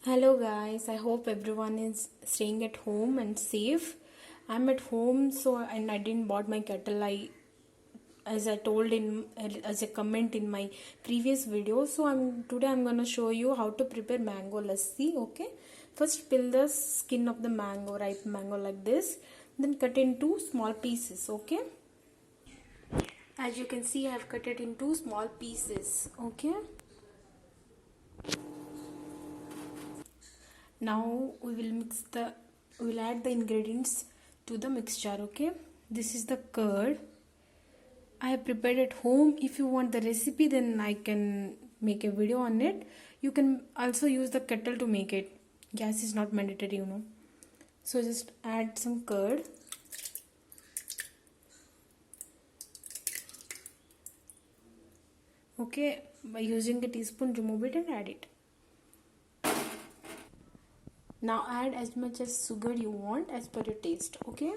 Hello guys, I hope everyone is staying at home and safe. I'm at home and I didn't bought my kettle. As I told in as a comment in my previous video. So today I'm going to show you how to prepare mango lassi, okay? First peel the skin of the mango, ripe mango like this. Then cut into small pieces, okay? As you can see, I have cut it into small pieces, okay? Now we'll add the ingredients to the mixture, okay? This is the curd I have prepared at home. If you want the recipe, then I can make a video on it. You can also use the kettle to make it. Gas is not mandatory, So just add some curd. Okay, by using a teaspoon, remove it and add it. Now add as much as sugar you want as per your taste, okay?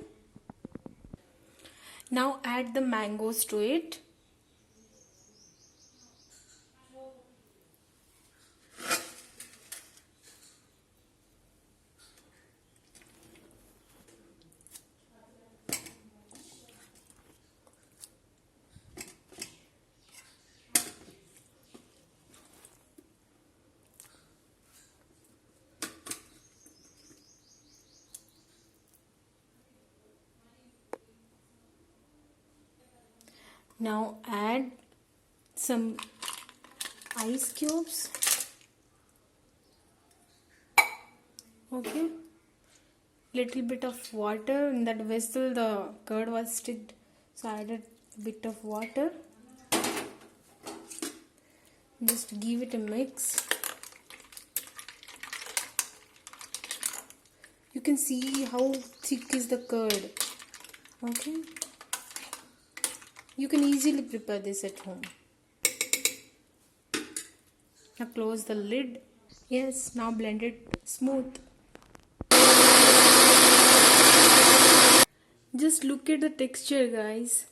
Now add the mangoes to it. Now add some ice cubes. Okay. Little bit of water. In that vessel the curd was sticked. So I added a bit of water. Just give it a mix. You can see how thick is the curd. Okay. You can easily prepare this at home. Now close the lid. Yes, now blend it smooth. Just look at the texture, guys.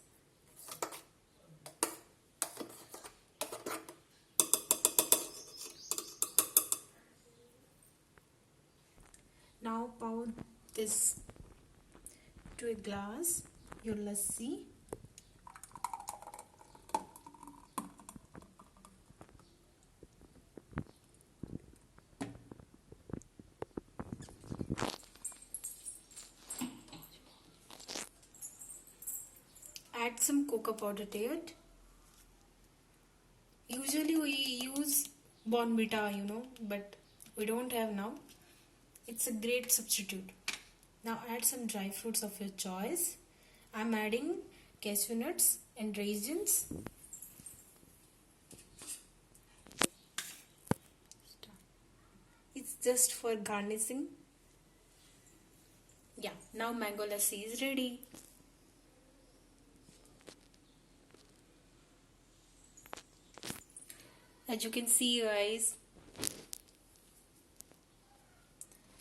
Now pour this to a glass, your lassi. Add some cocoa powder to it. Usually we use Bonvita, but we don't have now. It's a great substitute. Now add some dry fruits of your choice. I'm adding cashew nuts and raisins. It's just for garnishing. Yeah, now mango lassi is ready. As you can see, guys,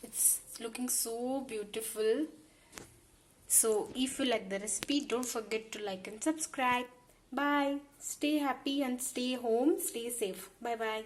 it's looking so beautiful. So if you like the recipe, don't forget to like and subscribe. Bye. Stay happy and stay home. Stay safe. Bye bye.